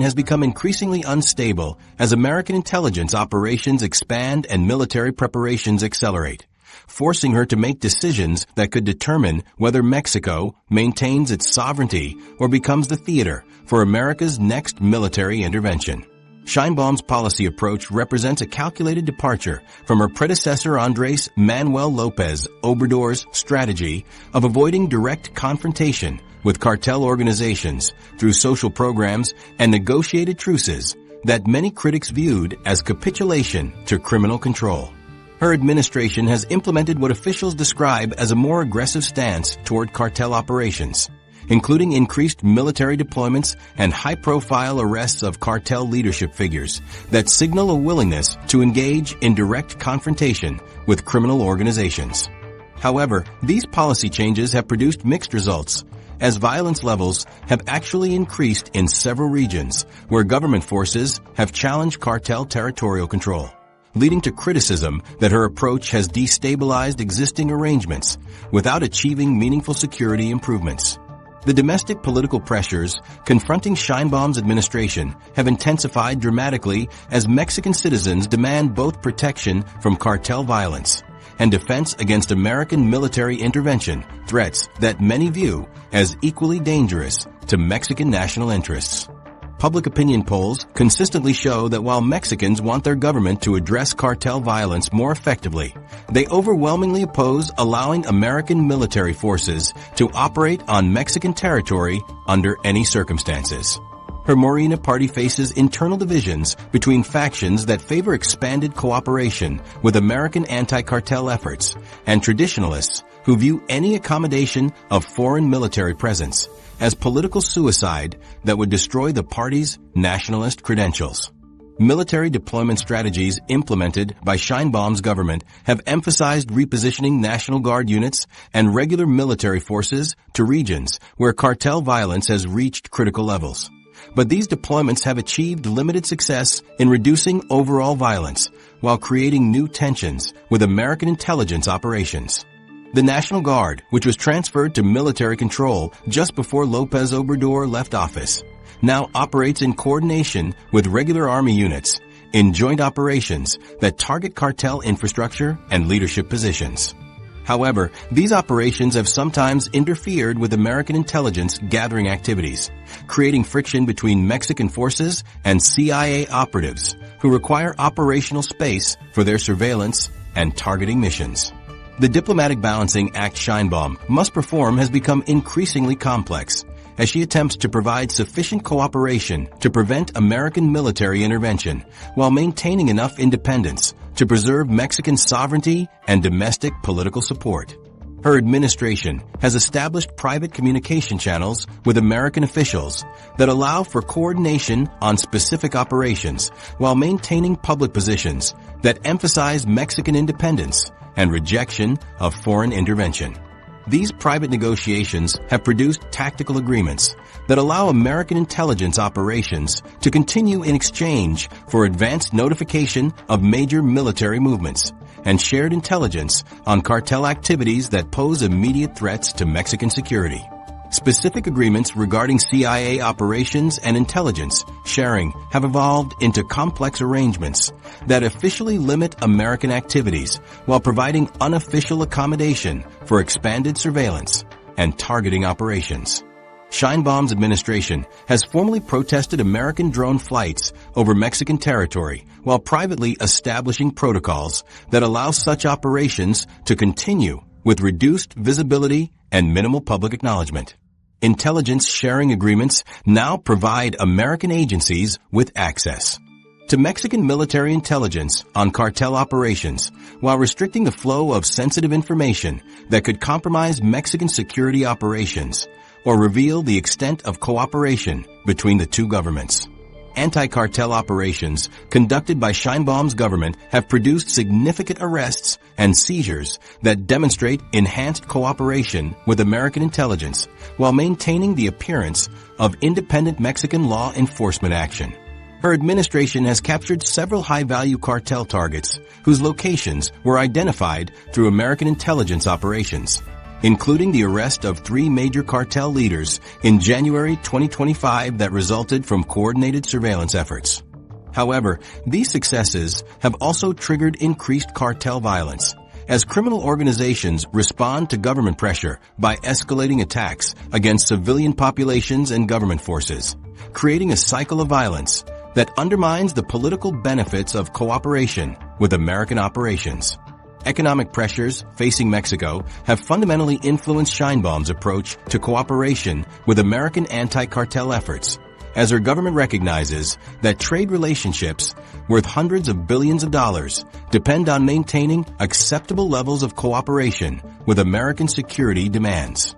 has become increasingly unstable as American intelligence operations expand and military preparations accelerate, forcing her to make decisions that could determine whether Mexico maintains its sovereignty or becomes the theater for America's next military intervention. Sheinbaum's policy approach represents a calculated departure from her predecessor Andrés Manuel López Obrador's strategy of avoiding direct confrontation with cartel organizations through social programs and negotiated truces that many critics viewed as capitulation to criminal control. Her administration has implemented what officials describe as a more aggressive stance toward cartel operations, including increased military deployments and high-profile arrests of cartel leadership figures that signal a willingness to engage in direct confrontation with criminal organizations. However, these policy changes have produced mixed results, as violence levels have actually increased in several regions where government forces have challenged cartel territorial control, leading to criticism that her approach has destabilized existing arrangements without achieving meaningful security improvements. The domestic political pressures confronting Sheinbaum's administration have intensified dramatically as Mexican citizens demand both protection from cartel violence and defense against American military intervention, threats that many view as equally dangerous to Mexican national interests. Public opinion polls consistently show that while Mexicans want their government to address cartel violence more effectively, they overwhelmingly oppose allowing American military forces to operate on Mexican territory under any circumstances. Her Morena party faces internal divisions between factions that favor expanded cooperation with American anti-cartel efforts and traditionalists who view any accommodation of foreign military presence as political suicide that would destroy the party's nationalist credentials. Military deployment strategies implemented by Sheinbaum's government have emphasized repositioning National Guard units and regular military forces to regions where cartel violence has reached critical levels. But these deployments have achieved limited success in reducing overall violence while creating new tensions with American intelligence operations. The National Guard, which was transferred to military control just before López Obrador left office, now operates in coordination with regular army units in joint operations that target cartel infrastructure and leadership positions. However, these operations have sometimes interfered with American intelligence gathering activities, creating friction between Mexican forces and CIA operatives who require operational space for their surveillance and targeting missions. The diplomatic balancing act Sheinbaum must perform has become increasingly complex as she attempts to provide sufficient cooperation to prevent American military intervention while maintaining enough independence to preserve Mexican sovereignty and domestic political support. Her administration has established private communication channels with American officials that allow for coordination on specific operations while maintaining public positions that emphasize Mexican independence and rejection of foreign intervention. These private negotiations have produced tactical agreements that allow American intelligence operations to continue in exchange for advanced notification of major military movements and shared intelligence on cartel activities that pose immediate threats to Mexican security. Specific agreements regarding CIA operations and intelligence sharing have evolved into complex arrangements that officially limit American activities while providing unofficial accommodation for expanded surveillance and targeting operations. Sheinbaum's administration has formally protested American drone flights over Mexican territory while privately establishing protocols that allow such operations to continue with reduced visibility and minimal public acknowledgement. Intelligence sharing agreements now provide American agencies with access to Mexican military intelligence on cartel operations while restricting the flow of sensitive information that could compromise Mexican security operations or reveal the extent of cooperation between the two governments. Anti-cartel operations conducted by Sheinbaum's government have produced significant arrests and seizures that demonstrate enhanced cooperation with American intelligence while maintaining the appearance of independent Mexican law enforcement action. Her administration has captured several high-value cartel targets whose locations were identified through American intelligence operations. including the arrest of 3 major cartel leaders in January 2025 that resulted from coordinated surveillance efforts. However, these successes have also triggered increased cartel violence, as criminal organizations respond to government pressure by escalating attacks against civilian populations and government forces, creating a cycle of violence that undermines the political benefits of cooperation with American operations. Economic pressures facing Mexico have fundamentally influenced Sheinbaum's approach to cooperation with American anti-cartel efforts, as her government recognizes that trade relationships worth hundreds of billions of dollars depend on maintaining acceptable levels of cooperation with American security demands.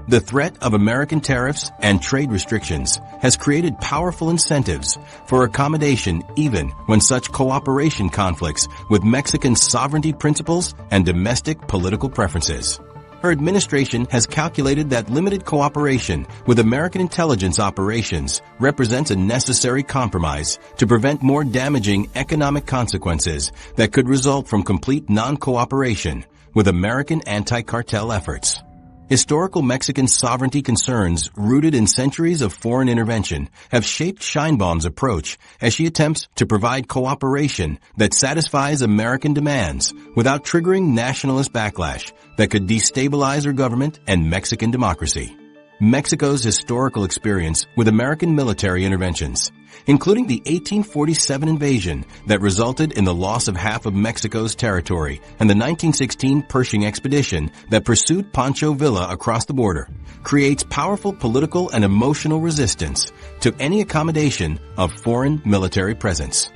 The threat of American tariffs and trade restrictions has created powerful incentives for accommodation even when such cooperation conflicts with Mexican sovereignty principles and domestic political preferences. Her administration has calculated that limited cooperation with American intelligence operations represents a necessary compromise to prevent more damaging economic consequences that could result from complete non-cooperation with American anti-cartel efforts. Historical Mexican sovereignty concerns rooted in centuries of foreign intervention have shaped Sheinbaum's approach as she attempts to provide cooperation that satisfies American demands without triggering nationalist backlash that could destabilize her government and Mexican democracy. Mexico's historical experience with American military interventions, including the 1847 invasion that resulted in the loss of half of Mexico's territory and the 1916 Pershing expedition that pursued Pancho Villa across the border, creates powerful political and emotional resistance to any accommodation of foreign military presence.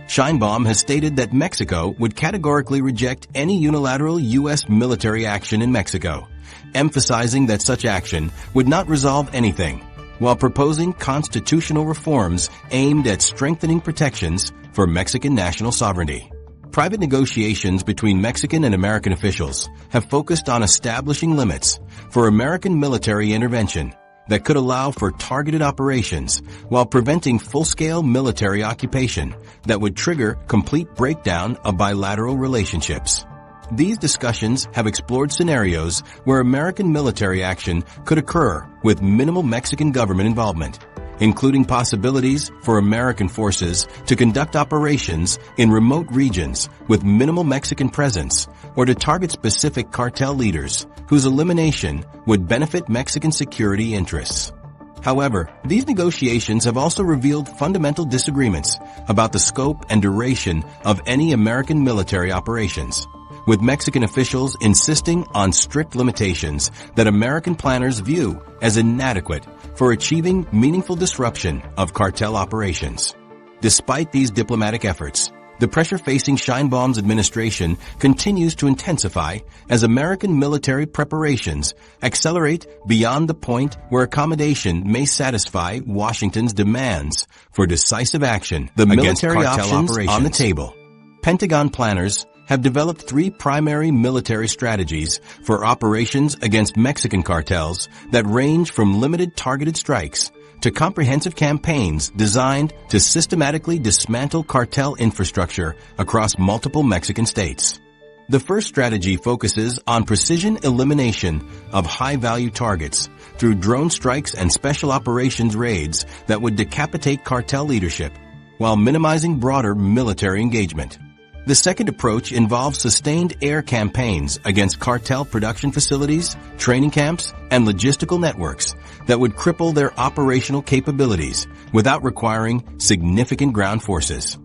Sheinbaum has stated that Mexico would categorically reject any unilateral U.S. military action in Mexico, emphasizing that such action would not resolve anything, while proposing constitutional reforms aimed at strengthening protections for Mexican national sovereignty. Private negotiations between Mexican and American officials have focused on establishing limits for American military intervention that could allow for targeted operations while preventing full-scale military occupation that would trigger complete breakdown of bilateral relationships. These discussions have explored scenarios where American military action could occur with minimal Mexican government involvement, including possibilities for American forces to conduct operations in remote regions with minimal Mexican presence or to target specific cartel leaders whose elimination would benefit Mexican security interests. However, these negotiations have also revealed fundamental disagreements about the scope and duration of any American military operations, with Mexican officials insisting on strict limitations that American planners view as inadequate for achieving meaningful disruption of cartel operations. Despite these diplomatic efforts, the pressure facing Sheinbaum's administration continues to intensify as American military preparations accelerate beyond the point where accommodation may satisfy Washington's demands for decisive action. The military options on the table. Pentagon planners have developed 3 primary military strategies for operations against Mexican cartels that range from limited targeted strikes to comprehensive campaigns designed to systematically dismantle cartel infrastructure across multiple Mexican states. The first strategy focuses on precision elimination of high-value targets through drone strikes and special operations raids that would decapitate cartel leadership while minimizing broader military engagement. The second approach involves sustained air campaigns against cartel production facilities, training camps, and logistical networks that would cripple their operational capabilities without requiring significant ground forces.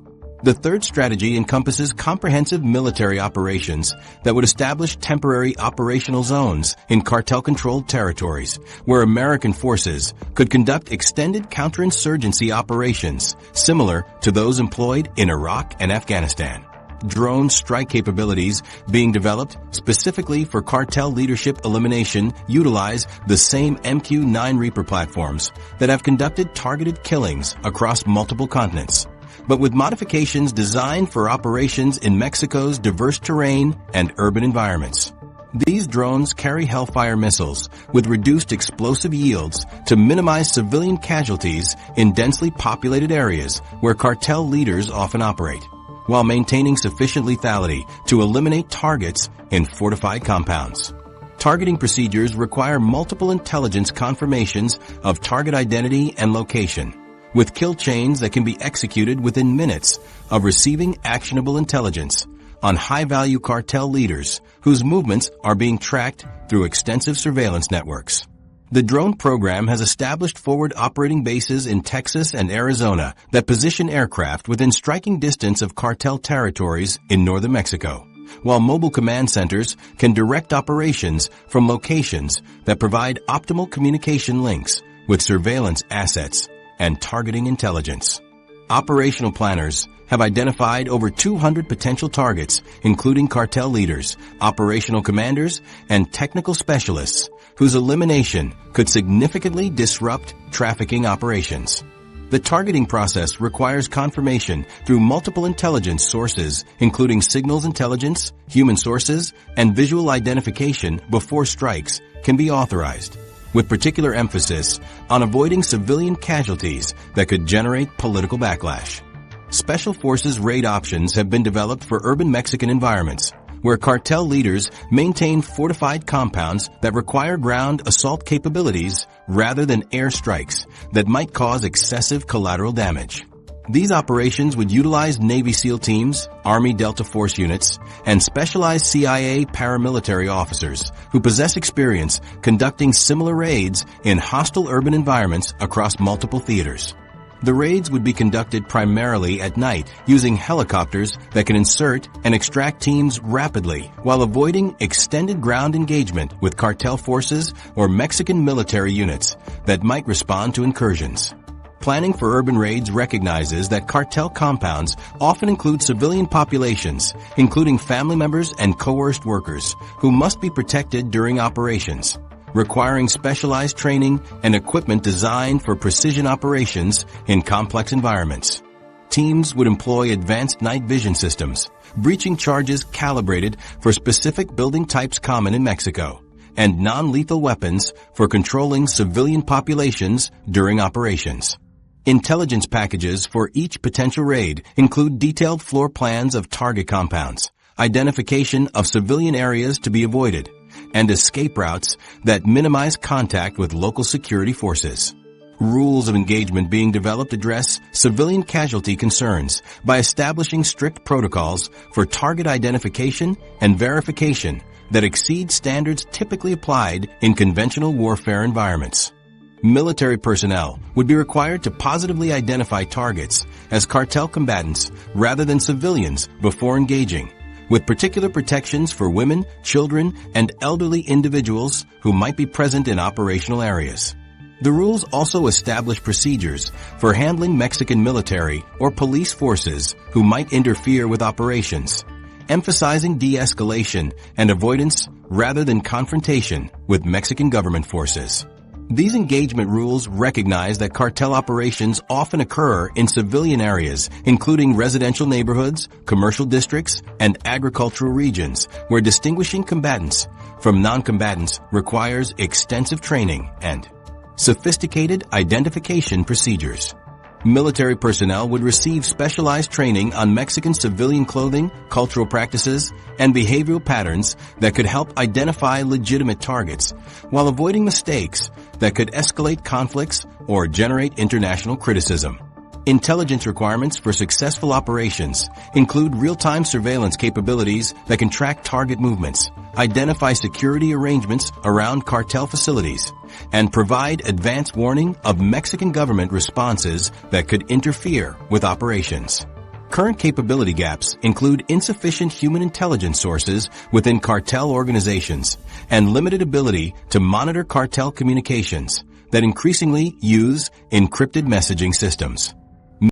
The third strategy encompasses comprehensive military operations that would establish temporary operational zones in cartel-controlled territories where American forces could conduct extended counterinsurgency operations similar to those employed in Iraq and Afghanistan. Drone strike capabilities being developed specifically for cartel leadership elimination utilize the same MQ-9 Reaper platforms that have conducted targeted killings across multiple continents, but with modifications designed for operations in Mexico's diverse terrain and urban environments. These drones carry Hellfire missiles with reduced explosive yields to minimize civilian casualties in densely populated areas where cartel leaders often operate, while maintaining sufficient lethality to eliminate targets in fortified compounds. Targeting procedures require multiple intelligence confirmations of target identity and location, with kill chains that can be executed within minutes of receiving actionable intelligence on high-value cartel leaders whose movements are being tracked through extensive surveillance networks. The drone program has established forward operating bases in Texas and Arizona that position aircraft within striking distance of cartel territories in northern Mexico, while mobile command centers can direct operations from locations that provide optimal communication links with surveillance assets and targeting intelligence. Operational planners have identified over 200 potential targets, including cartel leaders, operational commanders, and technical specialists, whose elimination could significantly disrupt trafficking operations. The targeting process requires confirmation through multiple intelligence sources, including signals intelligence, human sources, and visual identification before strikes can be authorized, with particular emphasis on avoiding civilian casualties that could generate political backlash. Special Forces raid options have been developed for urban Mexican environments, where cartel leaders maintain fortified compounds that require ground assault capabilities rather than air strikes that might cause excessive collateral damage. These operations would utilize Navy SEAL teams, Army Delta Force units, and specialized CIA paramilitary officers who possess experience conducting similar raids in hostile urban environments across multiple theaters. The raids would be conducted primarily at night using helicopters that can insert and extract teams rapidly while avoiding extended ground engagement with cartel forces or Mexican military units that might respond to incursions. Planning for urban raids recognizes that cartel compounds often include civilian populations, including family members and coerced workers, who must be protected during operations, requiring specialized training and equipment designed for precision operations in complex environments. Teams would employ advanced night vision systems, breaching charges calibrated for specific building types common in Mexico, and non-lethal weapons for controlling civilian populations during operations. Intelligence packages for each potential raid include detailed floor plans of target compounds, identification of civilian areas to be avoided, and escape routes that minimize contact with local security forces. Rules of engagement being developed address civilian casualty concerns by establishing strict protocols for target identification and verification that exceed standards typically applied in conventional warfare environments. Military personnel would be required to positively identify targets as cartel combatants rather than civilians before engaging, with particular protections for women, children, and elderly individuals who might be present in operational areas. The rules also establish procedures for handling Mexican military or police forces who might interfere with operations, emphasizing de-escalation and avoidance rather than confrontation with Mexican government forces. These engagement rules recognize that cartel operations often occur in civilian areas, including residential neighborhoods, commercial districts, and agricultural regions, where distinguishing combatants from non-combatants requires extensive training and sophisticated identification procedures. Military personnel would receive specialized training on Mexican civilian clothing, cultural practices, and behavioral patterns that could help identify legitimate targets while avoiding mistakes that could escalate conflicts or generate international criticism. Intelligence requirements for successful operations include real-time surveillance capabilities that can track target movements, identify security arrangements around cartel facilities, and provide advance warning of Mexican government responses that could interfere with operations. Current capability gaps include insufficient human intelligence sources within cartel organizations and limited ability to monitor cartel communications that increasingly use encrypted messaging systems.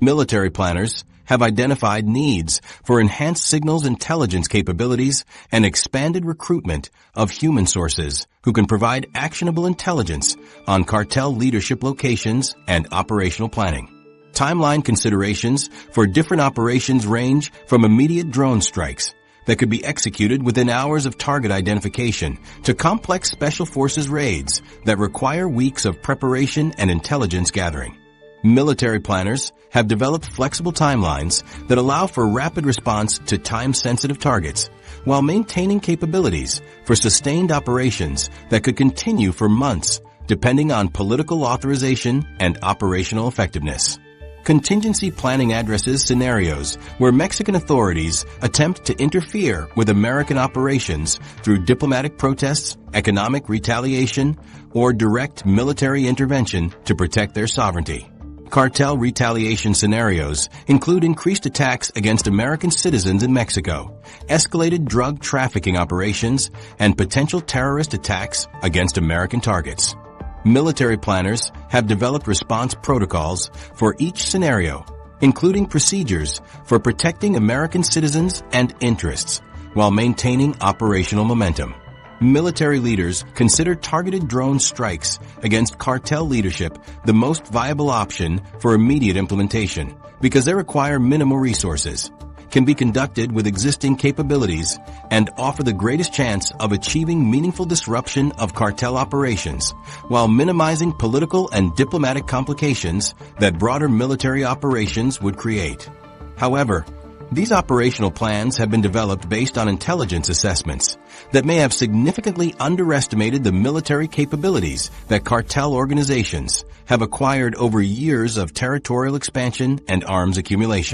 Military planners have identified needs for enhanced signals intelligence capabilities and expanded recruitment of human sources who can provide actionable intelligence on cartel leadership locations and operational planning. Timeline considerations for different operations range from immediate drone strikes that could be executed within hours of target identification to complex special forces raids that require weeks of preparation and intelligence gathering. Military planners have developed flexible timelines that allow for rapid response to time-sensitive targets, while maintaining capabilities for sustained operations that could continue for months, depending on political authorization and operational effectiveness. Contingency planning addresses scenarios where Mexican authorities attempt to interfere with American operations through diplomatic protests, economic retaliation, or direct military intervention to protect their sovereignty. Cartel retaliation scenarios include increased attacks against American citizens in Mexico, escalated drug trafficking operations, and potential terrorist attacks against American targets. Military planners have developed response protocols for each scenario, including procedures for protecting American citizens and interests while maintaining operational momentum. Military leaders consider targeted drone strikes against cartel leadership the most viable option for immediate implementation because they require minimal resources, can be conducted with existing capabilities, and offer the greatest chance of achieving meaningful disruption of cartel operations while minimizing political and diplomatic complications that broader military operations would create. However, these operational plans have been developed based on intelligence assessments that may have significantly underestimated the military capabilities that cartel organizations have acquired over years of territorial expansion and arms accumulation.